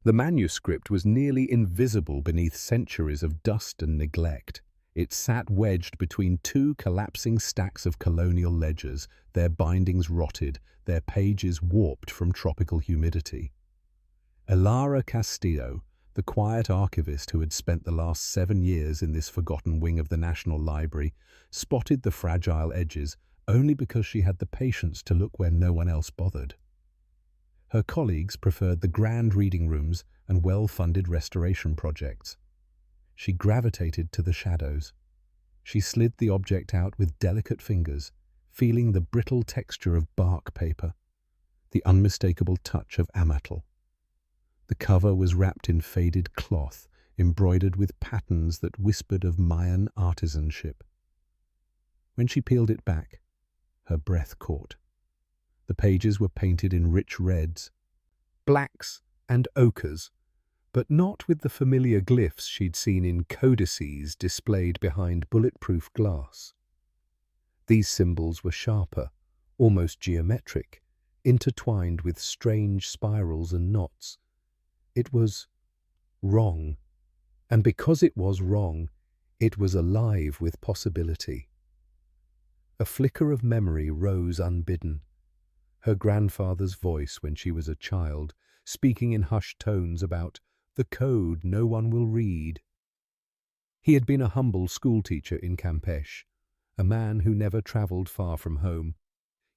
The manuscript was nearly invisible beneath centuries of dust and neglect. It sat wedged between two collapsing stacks of colonial ledgers, their bindings rotted, their pages warped from tropical humidity. Elara Castillo, the quiet archivist who had spent the last 7 years in this forgotten wing of the National Library, spotted the fragile edges only because she had the patience to look where no one else bothered. Her colleagues preferred the grand reading rooms and well-funded restoration projects. She gravitated to the shadows. She slid the object out with delicate fingers, feeling the brittle texture of bark paper, the unmistakable touch of amatl. The cover was wrapped in faded cloth, embroidered with patterns that whispered of Mayan artisanship. When she peeled it back, her breath caught. The pages were painted in rich reds, blacks and ochres, but not with the familiar glyphs she'd seen in codices displayed behind bulletproof glass. These symbols were sharper, almost geometric, intertwined with strange spirals and knots. It was wrong, and because it was wrong, it was alive with possibility. A flicker of memory rose unbidden. Her grandfather's voice when she was a child, speaking in hushed tones about the code no one will read. He had been a humble schoolteacher in Campeche, a man who never travelled far from home,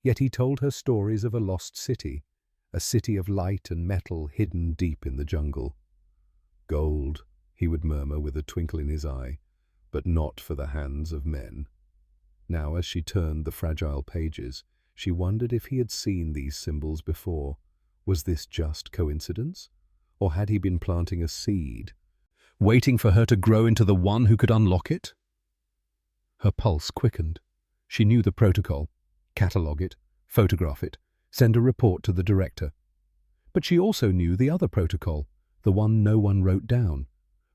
yet he told her stories of a lost city, a city of light and metal hidden deep in the jungle. Gold, he would murmur with a twinkle in his eye, but not for the hands of men. Now, as she turned the fragile pages, she wondered if he had seen these symbols before. Was this just coincidence? Or had he been planting a seed, waiting for her to grow into the one who could unlock it? Her pulse quickened. She knew the protocol: catalogue it, photograph it, send a report to the director. But she also knew the other protocol, the one no one wrote down.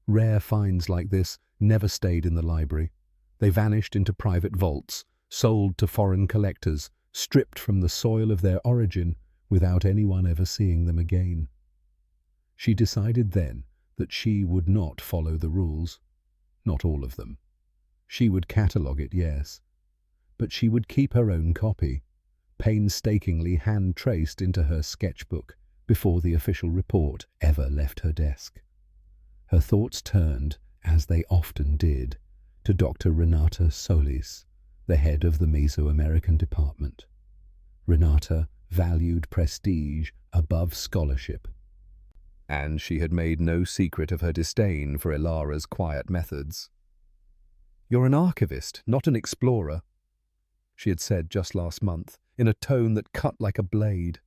Rare finds like this never stayed in the library. They vanished into private vaults, sold to foreign collectors, stripped from the soil of their origin without anyone ever seeing them again. She decided then that she would not follow the rules. Not all of them. She would catalogue it, yes, but she would keep her own copy, painstakingly hand-traced into her sketchbook before the official report ever left her desk. Her thoughts turned, as they often did, to Dr. Renata Solís, the head of the Mesoamerican department. Renata valued prestige above scholarship, and she had made no secret of her disdain for Elara's quiet methods. "You're an archivist, not an explorer," she had said just last month, in a tone that cut like a blade.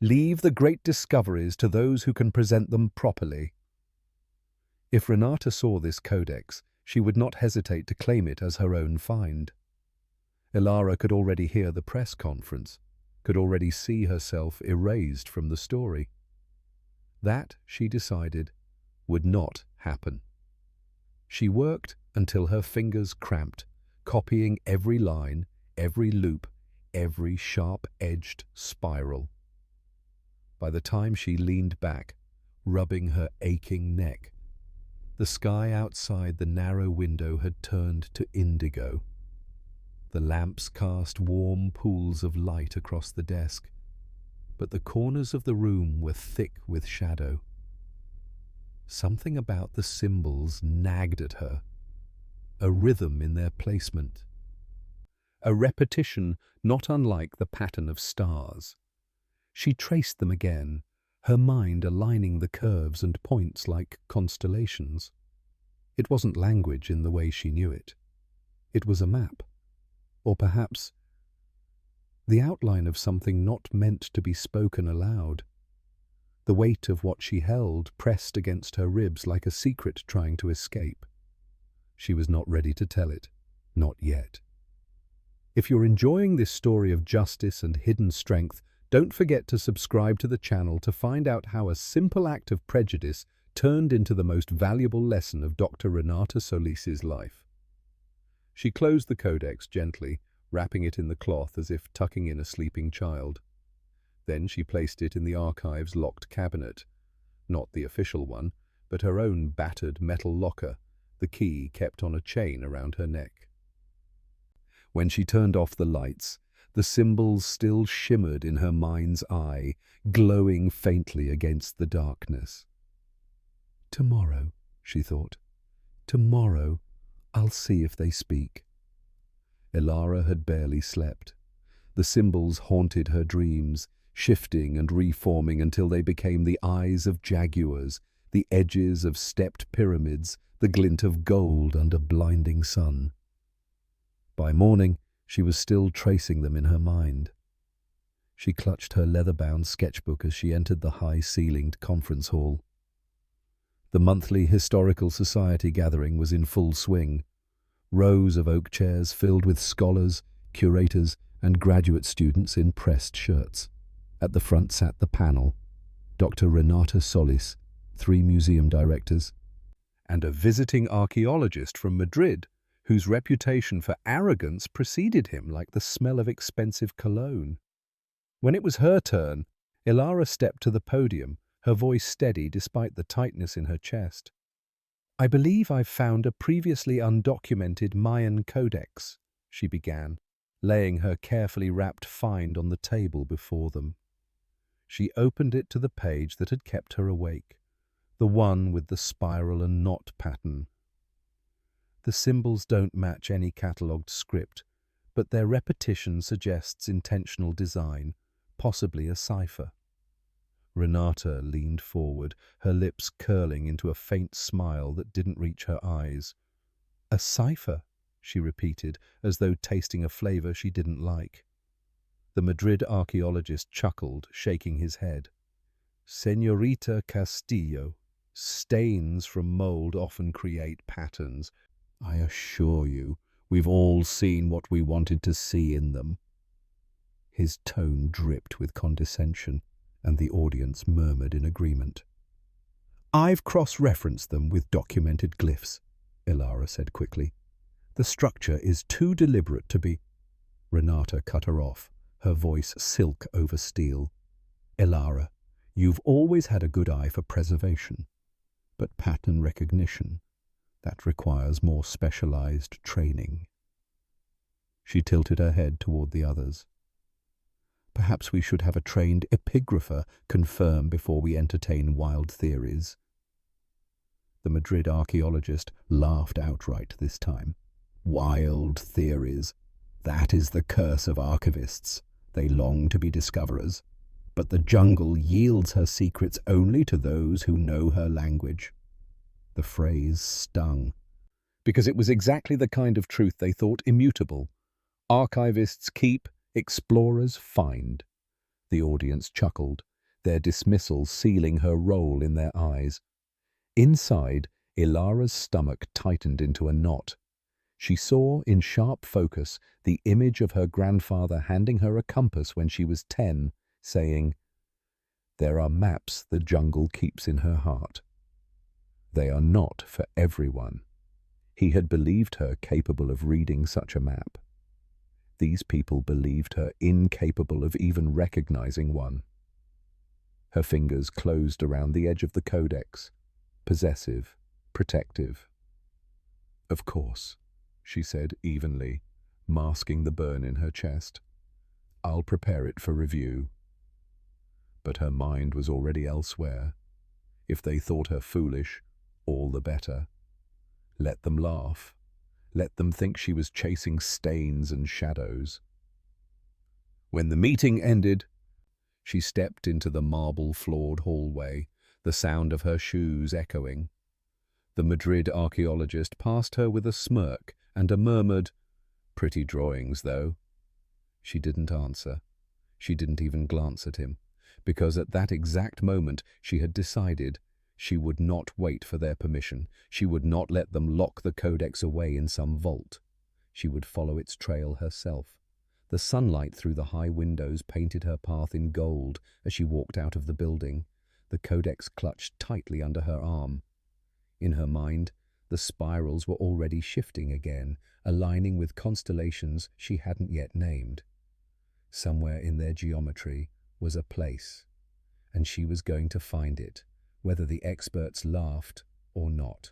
"Leave the great discoveries to those who can present them properly." If Renata saw this codex, she would not hesitate to claim it as her own find. Elara could already hear the press conference, could already see herself erased from the story. That, she decided, would not happen. She worked until her fingers cramped, copying every line, every loop, every sharp-edged spiral. By the time she leaned back, rubbing her aching neck, the sky outside the narrow window had turned to indigo. The lamps cast warm pools of light across the desk, but the corners of the room were thick with shadow. Something about the symbols nagged at her, a rhythm in their placement, a repetition not unlike the pattern of stars. She traced them again, her mind aligning the curves and points like constellations. It wasn't language in the way she knew it. It was a map, or perhaps the outline of something not meant to be spoken aloud. The weight of what she held pressed against her ribs like a secret trying to escape. She was not ready to tell it, not yet. If you're enjoying this story of justice and hidden strength, don't forget to subscribe to the channel to find out how a simple act of prejudice turned into the most valuable lesson of Dr. Renata Solís's life. She closed the codex gently, wrapping it in the cloth as if tucking in a sleeping child. Then she placed it in the archive's locked cabinet, Not the official one, but her own battered metal locker, the key kept on a chain around her neck. When she turned off the lights, the symbols still shimmered in her mind's eye, glowing faintly against the darkness. "Tomorrow," she thought, "tomorrow I'll see if they speak." Elara had barely slept. The symbols haunted her dreams, shifting and reforming until they became the eyes of jaguars, the edges of stepped pyramids, the glint of gold under blinding sun. By morning, she was still tracing them in her mind. She clutched her leather-bound sketchbook as she entered the high-ceilinged conference hall. The monthly Historical Society gathering was in full swing. Rows of oak chairs filled with scholars, curators, and graduate students in pressed shirts. At the front sat the panel, Dr. Renata Solís, 3 museum directors, and a visiting archaeologist from Madrid, whose reputation for arrogance preceded him like the smell of expensive cologne. When it was her turn, Elara stepped to the podium, her voice steady despite the tightness in her chest. "I believe I've found a previously undocumented Mayan codex," she began, laying her carefully wrapped find on the table before them. She opened it to the page that had kept her awake, the one with the spiral and knot pattern. The symbols don't match any catalogued script, but their repetition suggests intentional design, possibly a cipher. Renata leaned forward, her lips curling into a faint smile that didn't reach her eyes. "A cipher," she repeated, as though tasting a flavor she didn't like. The Madrid archaeologist chuckled, shaking his head. "Señorita Castillo, stains from mold often create patterns. I assure you, we've all seen what we wanted to see in them." His tone dripped with condescension, and the audience murmured in agreement. "I've cross-referenced them with documented glyphs," Elara said quickly. "The structure is too deliberate to be—" Renata cut her off, her voice silk over steel. "Elara, you've always had a good eye for preservation, but pattern recognition, that requires more specialized training." She tilted her head toward the others. "Perhaps we should have a trained epigrapher confirm before we entertain wild theories." The Madrid archaeologist laughed outright this time. "Wild theories. That is the curse of archivists. They long to be discoverers. But the jungle yields her secrets only to those who know her language." The phrase stung, because it was exactly the kind of truth they thought immutable. Archivists keep, explorers find. The audience chuckled, their dismissal sealing her role in their eyes. Inside, Elara's stomach tightened into a knot. She saw, in sharp focus, the image of her grandfather handing her a compass when she was 10, saying, "There are maps the jungle keeps in her heart. They are not for everyone." He had believed her capable of reading such a map. These people believed her incapable of even recognizing one. Her fingers closed around the edge of the codex, possessive, protective. "Of course," she said evenly, masking the burn in her chest. "I'll prepare it for review." But her mind was already elsewhere. If they thought her foolish, all the better. Let them laugh. Let them think she was chasing stains and shadows. When the meeting ended, she stepped into the marble-floored hallway, the sound of her shoes echoing. The Madrid archaeologist passed her with a smirk and a murmured, "Pretty drawings, though." She didn't answer. She didn't even glance at him, because at that exact moment she had decided she would not wait for their permission. She would not let them lock the codex away in some vault. She would follow its trail herself. The sunlight through the high windows painted her path in gold as she walked out of the building, the codex clutched tightly under her arm. In her mind, the spirals were already shifting again, aligning with constellations she hadn't yet named. Somewhere in their geometry was a place, and she was going to find it, whether the experts laughed or not.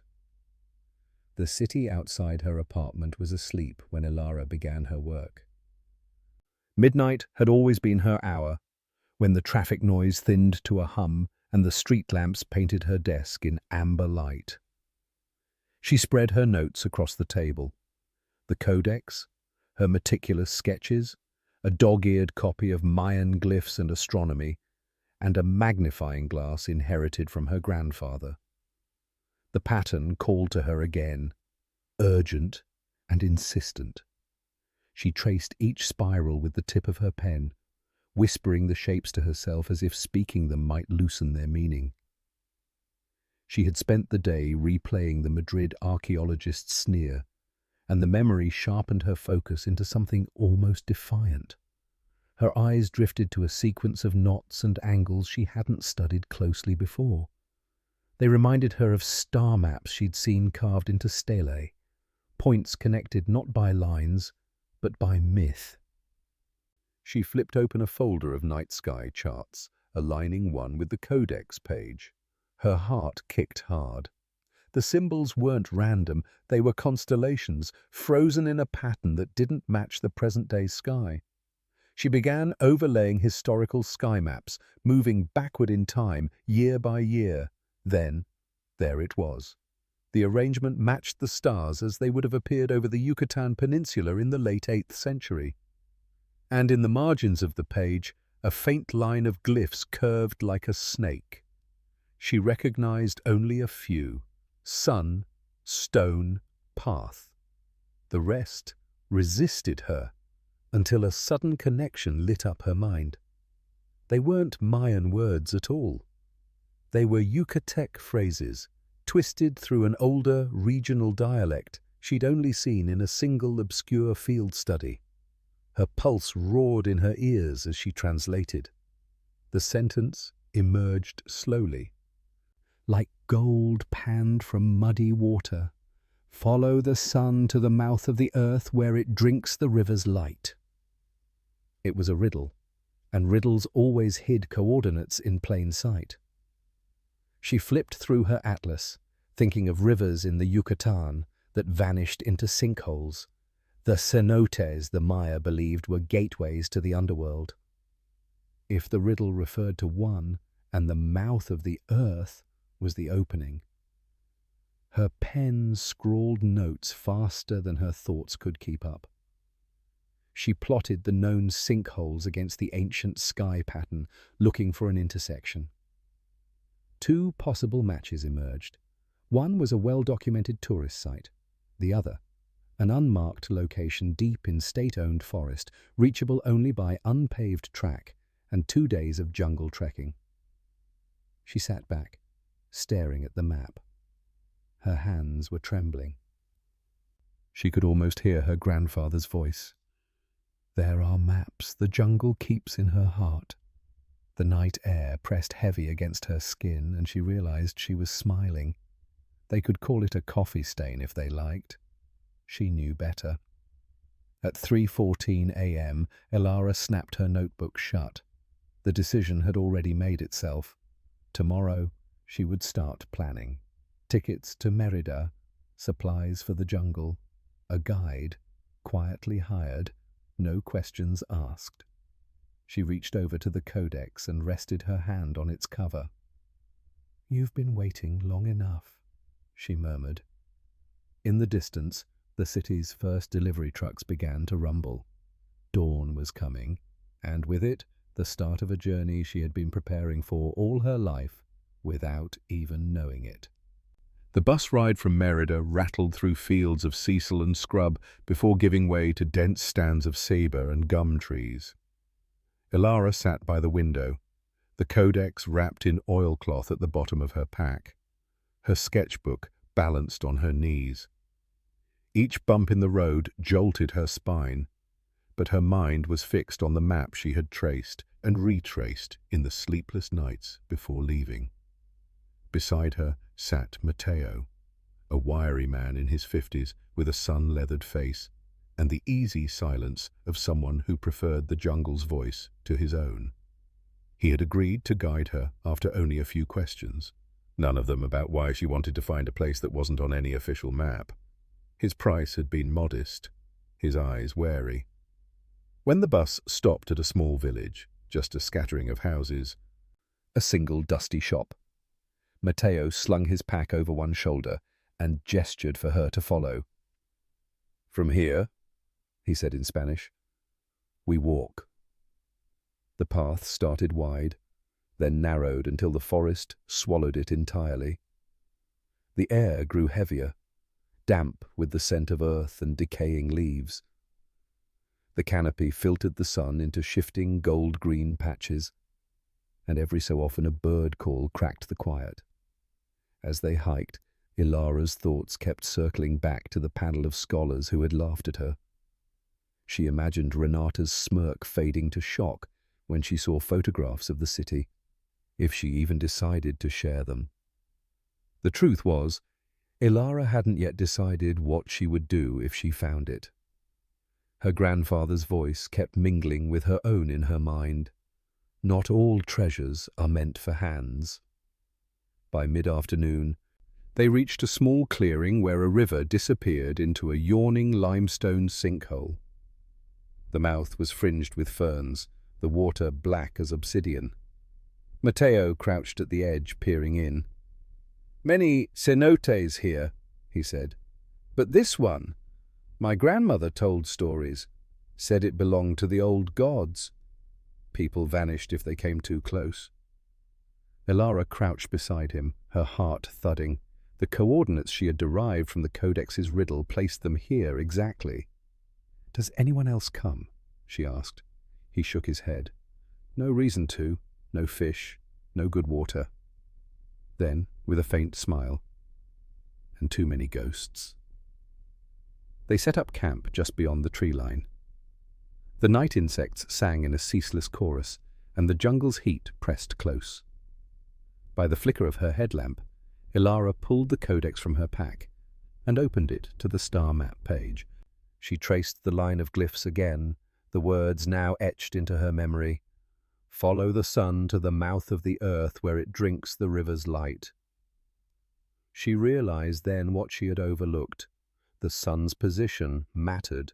The city outside her apartment was asleep when Elara began her work. Midnight had always been her hour, when the traffic noise thinned to a hum and the street lamps painted her desk in amber light. She spread her notes across the table. The codex, her meticulous sketches, a dog-eared copy of Mayan glyphs and astronomy, and a magnifying glass inherited from her grandfather. The pattern called to her again, urgent and insistent. She traced each spiral with the tip of her pen, whispering the shapes to herself as if speaking them might loosen their meaning. She had spent the day replaying the Madrid archaeologist's sneer, and the memory sharpened her focus into something almost defiant. Her eyes drifted to a sequence of knots and angles she hadn't studied closely before. They reminded her of star maps she'd seen carved into stelae, points connected not by lines, but by myth. She flipped open a folder of night sky charts, aligning one with the codex page. Her heart kicked hard. The symbols weren't random, they were constellations, frozen in a pattern that didn't match the present-day sky. She began overlaying historical sky maps, moving backward in time, year by year. Then, there it was. The arrangement matched the stars as they would have appeared over the Yucatán Peninsula in the late 8th century. And in the margins of the page, a faint line of glyphs curved like a snake. She recognized only a few: sun, stone, path. The rest resisted her until a sudden connection lit up her mind. They weren't Mayan words at all. They were Yucatec phrases, twisted through an older regional dialect she'd only seen in a single obscure field study. Her pulse roared in her ears as she translated. The sentence emerged slowly. Like gold panned from muddy water, follow the sun to the mouth of the earth where it drinks the river's light. It was a riddle, and riddles always hid coordinates in plain sight. She flipped through her atlas, thinking of rivers in the Yucatán that vanished into sinkholes. The cenotes the Maya believed were gateways to the underworld. If the riddle referred to one, and the mouth of the earth was the opening. Her pen scrawled notes faster than her thoughts could keep up. She plotted the known sinkholes against the ancient sky pattern, looking for an intersection. 2 possible matches emerged. One was a well-documented tourist site. The other, an unmarked location deep in state-owned forest, reachable only by unpaved track and 2 days of jungle trekking. She sat back, staring at the map. Her hands were trembling. She could almost hear her grandfather's voice. There are maps the jungle keeps in her heart. The night air pressed heavy against her skin, and she realized she was smiling. They could call it a coffee stain if they liked. She knew better. At 3:14 a.m., Elara snapped her notebook shut. The decision had already made itself. Tomorrow, she would start planning. Tickets to Mérida, supplies for the jungle, a guide, quietly hired, no questions asked. She reached over to the codex and rested her hand on its cover. "You've been waiting long enough," she murmured. In the distance, the city's first delivery trucks began to rumble. Dawn was coming, and with it, the start of a journey she had been preparing for all her life without even knowing it. The bus ride from Mérida rattled through fields of sisal and scrub before giving way to dense stands of ceiba and gum trees. Elara sat by the window, the codex wrapped in oilcloth at the bottom of her pack, her sketchbook balanced on her knees. Each bump in the road jolted her spine, but her mind was fixed on the map she had traced and retraced in the sleepless nights before leaving. Beside her sat Mateo, a wiry man in his 50s with a sun-leathered face and the easy silence of someone who preferred the jungle's voice to his own. He had agreed to guide her after only a few questions, None of them about why she wanted to find a place that wasn't on any official map. His price had been modest, his eyes wary. When the bus stopped at a small village, just a scattering of houses, a single dusty shop, Mateo slung his pack over one shoulder and gestured for her to follow. "From here," he said in Spanish, "we walk." The path started wide, then narrowed until the forest swallowed it entirely. The air grew heavier, damp with the scent of earth and decaying leaves. The canopy filtered the sun into shifting gold-green patches, and every so often a bird call cracked the quiet. As they hiked, Elara's thoughts kept circling back to the panel of scholars who had laughed at her. She imagined Renata's smirk fading to shock when she saw photographs of the city, if she even decided to share them. The truth was, Elara hadn't yet decided what she would do if she found it. Her grandfather's voice kept mingling with her own in her mind. Not all treasures are meant for hands. By mid-afternoon, they reached a small clearing where a river disappeared into a yawning limestone sinkhole. The mouth was fringed with ferns, the water black as obsidian. Mateo crouched at the edge, peering in. "Many cenotes here," he said. "But this one, my grandmother told stories, said it belonged to the old gods. People vanished if they came too close." Elara crouched beside him, her heart thudding. The coordinates she had derived from the codex's riddle placed them here exactly. "Does anyone else come?" she asked. He shook his head. "No reason to. No fish, no good water." Then, with a faint smile, "And too many ghosts." They set up camp just beyond the tree line. The night insects sang in a ceaseless chorus, and the jungle's heat pressed close. By the flicker of her headlamp, Elara pulled the codex from her pack and opened it to the star map page. She traced the line of glyphs again, the words now etched into her memory. "Follow the sun to the mouth of the earth where it drinks the river's light." She realized then what she had overlooked. The sun's position mattered.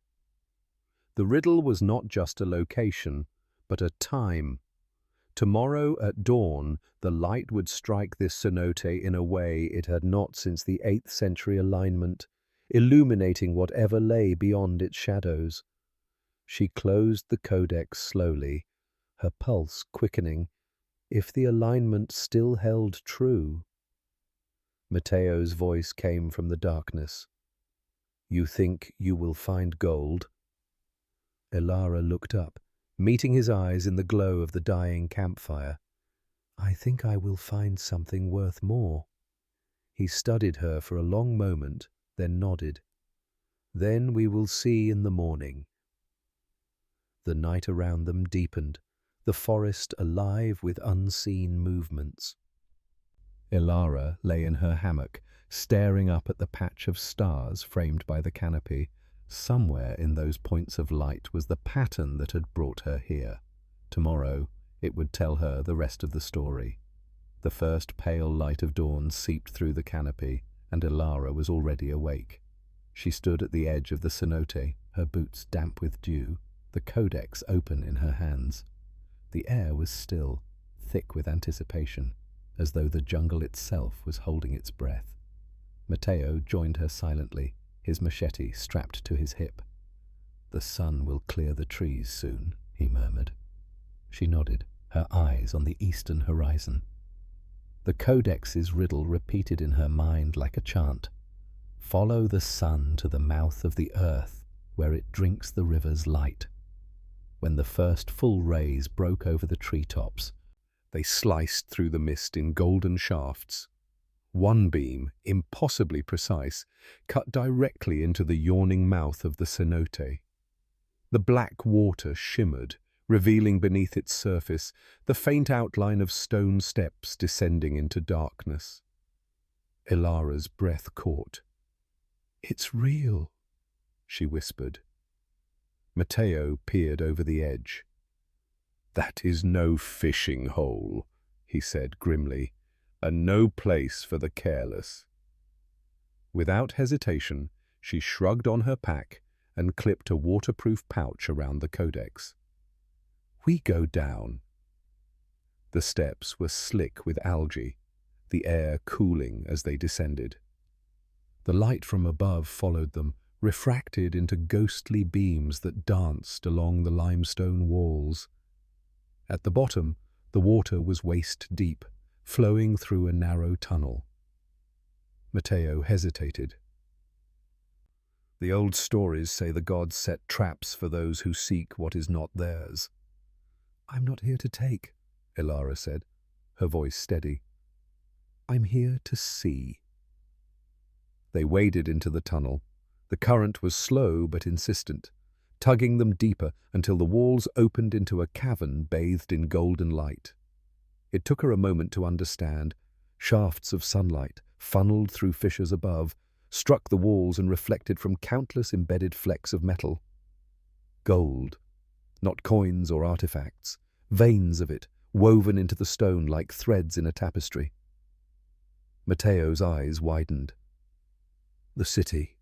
The riddle was not just a location, but a time. Tomorrow at dawn, the light would strike this cenote in a way it had not since the 8th century alignment, illuminating whatever lay beyond its shadows. She closed the codex slowly, her pulse quickening. If the alignment still held true. Mateo's voice came from the darkness. "You think you will find gold?" Elara looked up, meeting his eyes in the glow of the dying campfire. "I think I will find something worth more." He studied her for a long moment, then nodded. "Then we will see in the morning." The night around them deepened, the forest alive with unseen movements. Elara lay in her hammock, staring up at the patch of stars framed by the canopy. Somewhere in those points of light was the pattern that had brought her here. Tomorrow it would tell her the rest of the story. The first pale light of dawn seeped through the canopy, and Elara was already awake. She stood at the edge of the cenote, her boots damp with dew, the codex open in her hands. The air was still, thick with anticipation, as though the jungle itself was holding its breath. Mateo joined her silently, his machete strapped to his hip. "The sun will clear the trees soon," he murmured. She nodded, her eyes on the eastern horizon. The codex's riddle repeated in her mind like a chant. "Follow the sun to the mouth of the earth, where it drinks the river's light." When the first full rays broke over the treetops, they sliced through the mist in golden shafts. One beam, impossibly precise, cut directly into the yawning mouth of the cenote. The black water shimmered, revealing beneath its surface the faint outline of stone steps descending into darkness. Elara's breath caught. "It's real," she whispered. Mateo peered over the edge. "That is no fishing hole," he said grimly. and no place for the careless. Without hesitation, she shrugged on her pack and clipped a waterproof pouch around the codex. We go down. The steps were slick with algae, the air cooling as they descended. The light from above followed them, refracted into ghostly beams that danced along the limestone walls. At the bottom, the water was waist-deep, flowing through a narrow tunnel. Matteo hesitated. The old stories say the gods set traps for those who seek what is not theirs. I'm not here to take, Elara said, her voice steady. I'm here to see. They waded into the tunnel. The current was slow but insistent, tugging them deeper until the walls opened into a cavern bathed in golden light. It took her a moment to understand. Shafts of sunlight, funneled through fissures above, struck the walls and reflected from countless embedded flecks of metal. Gold, not coins or artifacts, veins of it, woven into the stone like threads in a tapestry. Matteo's eyes widened. The city,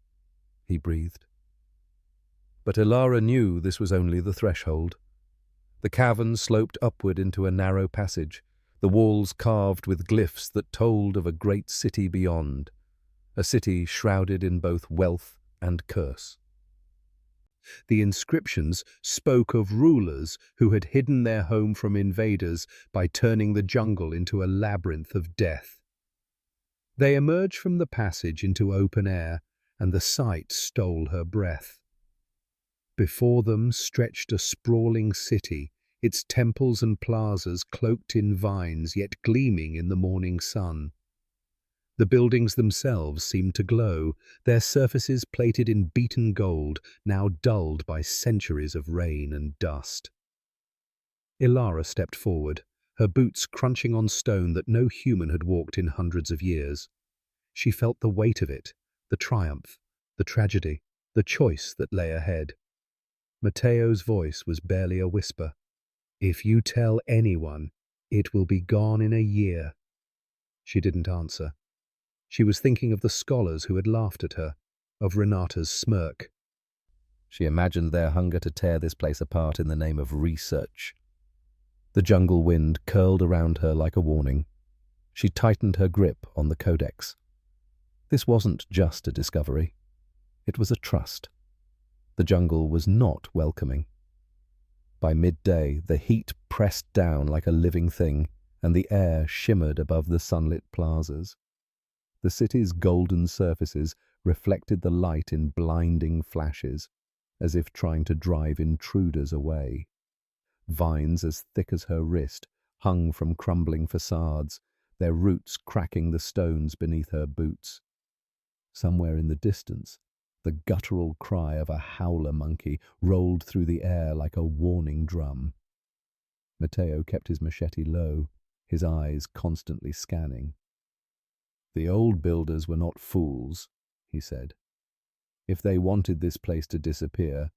he breathed. But Elara knew this was only the threshold. The cavern sloped upward into a narrow passage, the walls carved with glyphs that told of a great city beyond, a city shrouded in both wealth and curse. The inscriptions spoke of rulers who had hidden their home from invaders by turning the jungle into a labyrinth of death. They emerged from the passage into open air, and the sight stole her breath. Before them stretched a sprawling city, its temples and plazas cloaked in vines yet gleaming in the morning sun. The buildings themselves seemed to glow, their surfaces plated in beaten gold, now dulled by centuries of rain and dust. Elara stepped forward, her boots crunching on stone that no human had walked in hundreds of years. She felt the weight of it, the triumph, the tragedy, the choice that lay ahead. Matteo's voice was barely a whisper. If you tell anyone, it will be gone in a year. She didn't answer. She was thinking of the scholars who had laughed at her, of Renata's smirk. She imagined their hunger to tear this place apart in the name of research. The jungle wind curled around her like a warning. She tightened her grip on the codex. This wasn't just a discovery. It was a trust. The jungle was not welcoming. By midday, the heat pressed down like a living thing, and the air shimmered above the sunlit plazas. The city's golden surfaces reflected the light in blinding flashes, as if trying to drive intruders away. Vines as thick as her wrist hung from crumbling facades, their roots cracking the stones beneath her boots. Somewhere in the distance, the guttural cry of a howler monkey rolled through the air like a warning drum. Matteo kept his machete low, his eyes constantly scanning. The old builders were not fools, he said. If they wanted this place to disappear,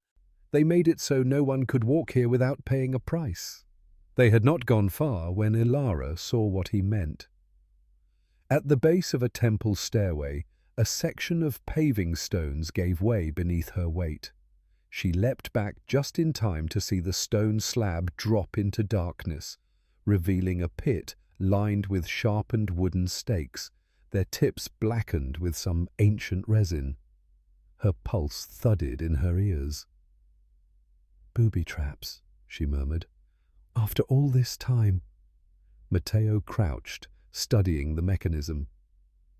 they made it so no one could walk here without paying a price. They had not gone far when Elara saw what he meant. At the base of a temple stairway, a section of paving stones gave way beneath her weight. She leapt back just in time to see the stone slab drop into darkness, revealing a pit lined with sharpened wooden stakes, their tips blackened with some ancient resin. Her pulse thudded in her ears. "Booby traps," she murmured. "After all this time." Matteo crouched, studying the mechanism.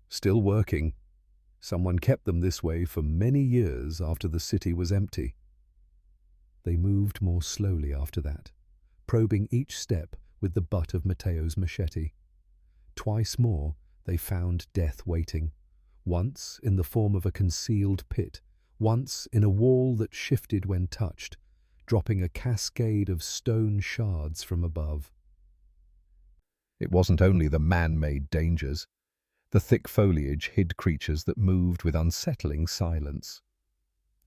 Still working. Someone kept them this way for many years after the city was empty. They moved more slowly after that, probing each step with the butt of Matteo's machete. Twice more they found death waiting, once in the form of a concealed pit, once in a wall that shifted when touched, dropping a cascade of stone shards from above. It wasn't only the man-made dangers. The thick foliage hid creatures that moved with unsettling silence.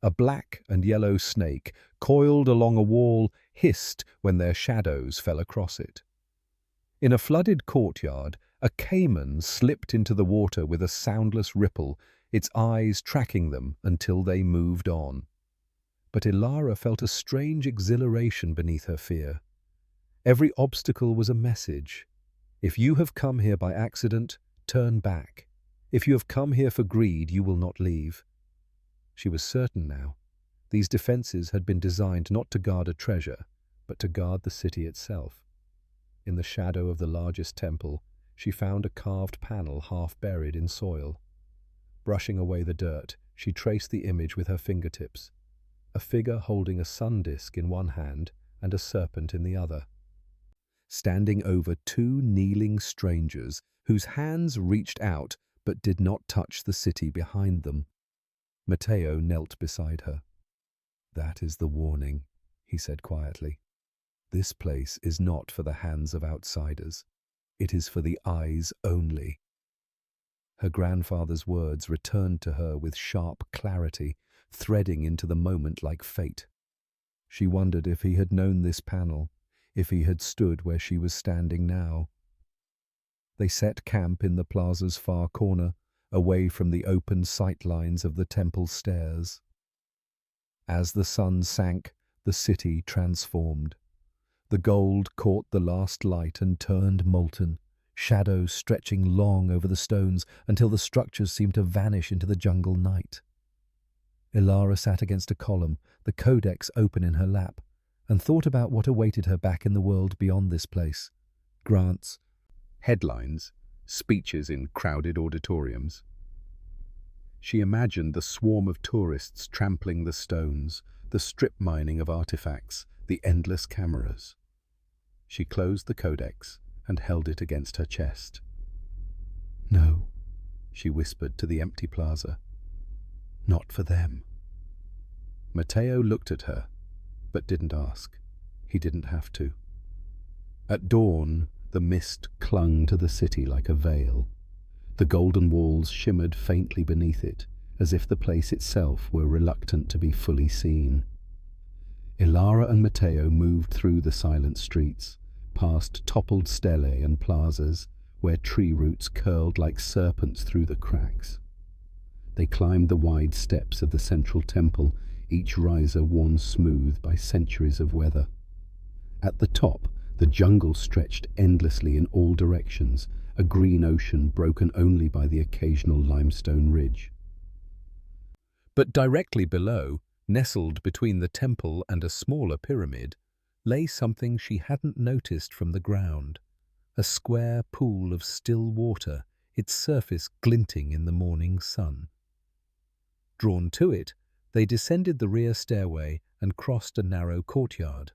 A black and yellow snake, coiled along a wall, hissed when their shadows fell across it. In a flooded courtyard, A caiman slipped into the water with a soundless ripple, its eyes tracking them until they moved on. But Elara felt a strange exhilaration beneath her fear. Every obstacle was a message. If you have come here by accident, turn back. If you have come here for greed, you will not leave. She was certain now. These defenses had been designed not to guard a treasure, but to guard the city itself. In the shadow of the largest temple, she found a carved panel half buried in soil. Brushing away the dirt, she traced the image with her fingertips. A figure holding a sun disk in one hand and a serpent in the other. Standing over two kneeling strangers whose hands reached out but did not touch the city behind them. Matteo knelt beside her. "That is the warning," he said quietly. "This place is not for the hands of outsiders. It is for the eyes only." Her grandfather's words returned to her with sharp clarity, threading into the moment like fate. She wondered if he had known this panel, if he had stood where she was standing now. They set camp in the plaza's far corner, away from the open sight lines of the temple stairs. As the sun sank, the city transformed. The gold caught the last light and turned molten, shadows stretching long over the stones until the structures seemed to vanish into the jungle night. Elara sat against a column, the codex open in her lap, and thought about what awaited her back in the world beyond this place. Grants, headlines, speeches in crowded auditoriums. She imagined the swarm of tourists trampling the stones, the strip mining of artifacts, the endless cameras. She closed the codex and held it against her chest. "No," she whispered to the empty plaza. "Not for them." Matteo looked at her, but didn't ask. He didn't have to. At dawn, the mist clung to the city like a veil. The golden walls shimmered faintly beneath it, as if the place itself were reluctant to be fully seen. Elara and Matteo moved through the silent streets, past toppled stelae and plazas, where tree roots curled like serpents through the cracks. They climbed the wide steps of the central temple, each riser worn smooth by centuries of weather. At the top, the jungle stretched endlessly in all directions, a green ocean broken only by the occasional limestone ridge. But directly below, nestled between the temple and a smaller pyramid, lay something she hadn't noticed from the ground, a square pool of still water, its surface glinting in the morning sun. Drawn to it, they descended the rear stairway and crossed a narrow courtyard.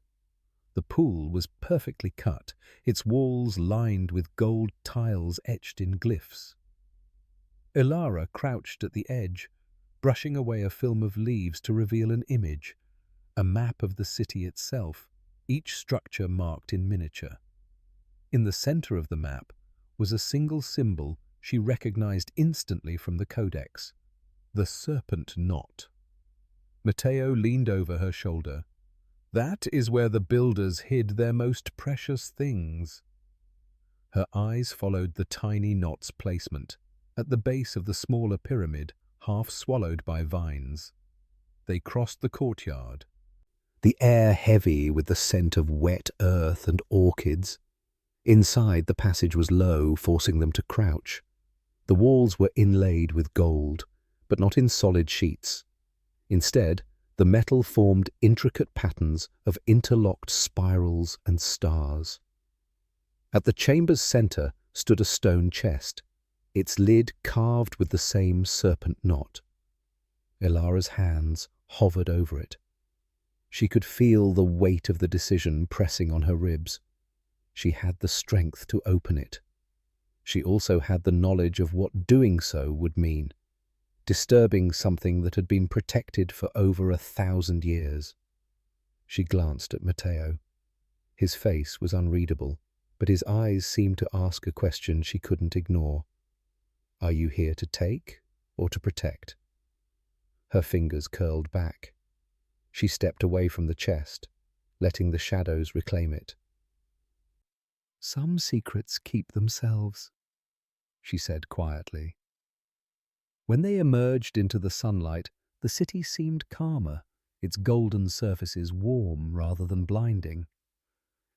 The pool was perfectly cut, its walls lined with gold tiles etched in glyphs. Elara crouched at the edge, brushing away a film of leaves to reveal an image, a map of the city itself, each structure marked in miniature. In the center of the map was a single symbol she recognized instantly from the codex, the serpent knot. Matteo leaned over her shoulder. "That is where the builders hid their most precious things." Her eyes followed the tiny knot's placement, at the base of the smaller pyramid, half swallowed by vines. They crossed the courtyard, the air heavy with the scent of wet earth and orchids. Inside, the passage was low, forcing them to crouch. The walls were inlaid with gold, but not in solid sheets. Instead, the metal formed intricate patterns of interlocked spirals and stars. At the chamber's center stood a stone chest, its lid carved with the same serpent knot. Elara's hands hovered over it. She could feel the weight of the decision pressing on her ribs. She had the strength to open it. She also had the knowledge of what doing so would mean, disturbing something that had been protected for over 1,000 years. She glanced at Matteo. His face was unreadable, but his eyes seemed to ask a question she couldn't ignore. "Are you here to take or to protect?" Her fingers curled back. She stepped away from the chest, letting the shadows reclaim it. "Some secrets keep themselves," she said quietly. When they emerged into the sunlight, the city seemed calmer, its golden surfaces warm rather than blinding.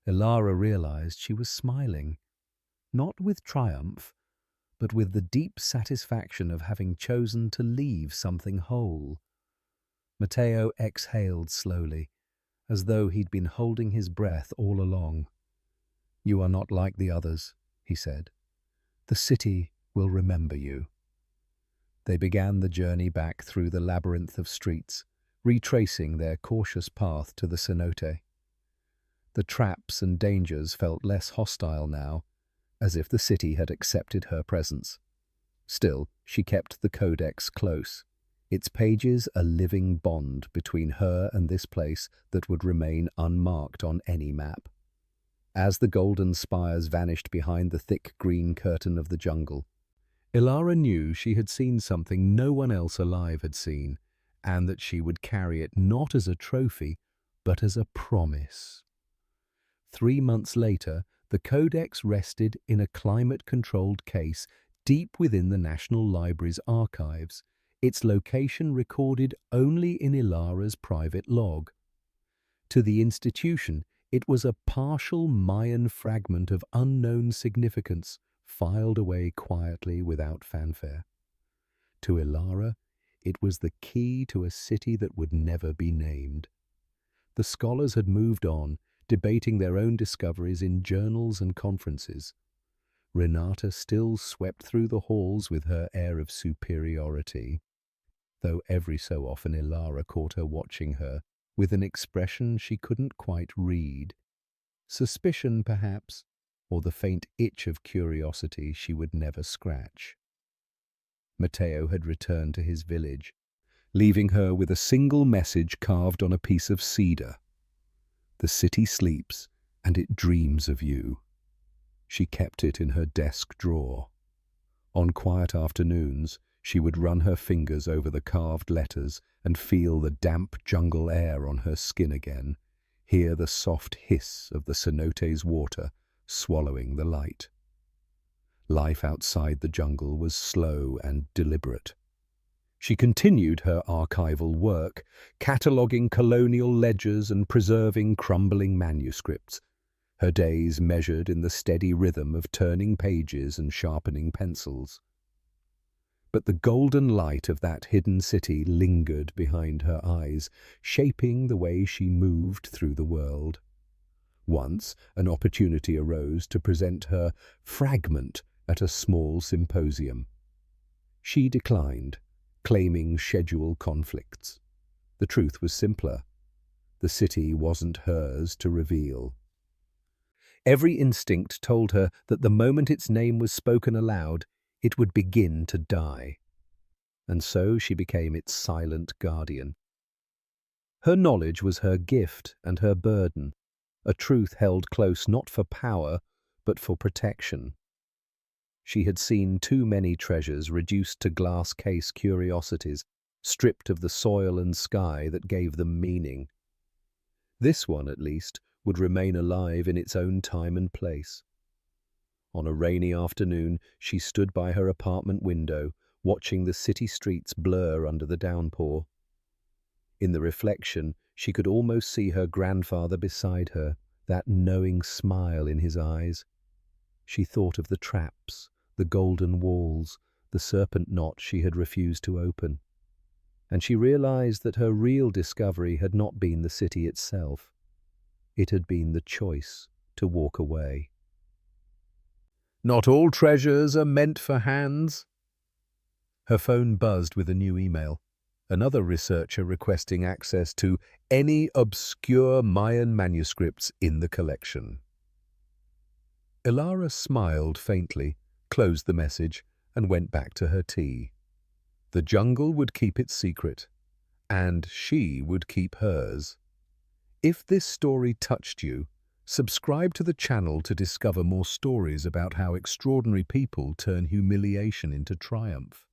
Elara realized she was smiling, not with triumph, but with the deep satisfaction of having chosen to leave something whole. Matteo exhaled slowly, as though he'd been holding his breath all along. "You are not like the others," he said. "The city will remember you." They began the journey back through the labyrinth of streets, retracing their cautious path to the cenote. The traps and dangers felt less hostile now, as if the city had accepted her presence. Still, she kept the codex close, its pages a living bond between her and this place that would remain unmarked on any map. As the golden spires vanished behind the thick green curtain of the jungle, Elara knew she had seen something no one else alive had seen, and that she would carry it not as a trophy, but as a promise. 3 months later, the codex rested in a climate-controlled case deep within the National Library's archives, its location recorded only in Elara's private log. To the institution, it was a partial Mayan fragment of unknown significance, filed away quietly without fanfare. To Elara, it was the key to a city that would never be named. The scholars had moved on, debating their own discoveries in journals and conferences. Renata still swept through the halls with her air of superiority, though every so often Elara caught her watching her with an expression she couldn't quite read. Suspicion, perhaps, or the faint itch of curiosity she would never scratch. Matteo had returned to his village, leaving her with a single message carved on a piece of cedar. "The city sleeps, and it dreams of you." She kept it in her desk drawer. On quiet afternoons, she would run her fingers over the carved letters and feel the damp jungle air on her skin again, hear the soft hiss of the cenote's water swallowing the light. Life outside the jungle was slow and deliberate. She continued her archival work, cataloguing colonial ledgers and preserving crumbling manuscripts, her days measured in the steady rhythm of turning pages and sharpening pencils. But the golden light of that hidden city lingered behind her eyes, shaping the way she moved through the world. Once, an opportunity arose to present her fragment at a small symposium. She declined, claiming schedule conflicts. The truth was simpler. The city wasn't hers to reveal. Every instinct told her that the moment its name was spoken aloud, it would begin to die. And so she became its silent guardian. Her knowledge was her gift and her burden, a truth held close not for power, but for protection. She had seen too many treasures reduced to glass case curiosities, stripped of the soil and sky that gave them meaning. This one, at least, would remain alive in its own time and place. On a rainy afternoon, she stood by her apartment window, watching the city streets blur under the downpour. In the reflection, she could almost see her grandfather beside her, that knowing smile in his eyes. She thought of the traps, the golden walls, the serpent knot she had refused to open. And she realized that her real discovery had not been the city itself. It had been the choice to walk away. "Not all treasures are meant for hands." Her phone buzzed with a new email. Another researcher requesting access to any obscure Mayan manuscripts in the collection. Elara smiled faintly, closed the message, and went back to her tea. The jungle would keep its secret, and she would keep hers. If this story touched you, subscribe to the channel to discover more stories about how extraordinary people turn humiliation into triumph.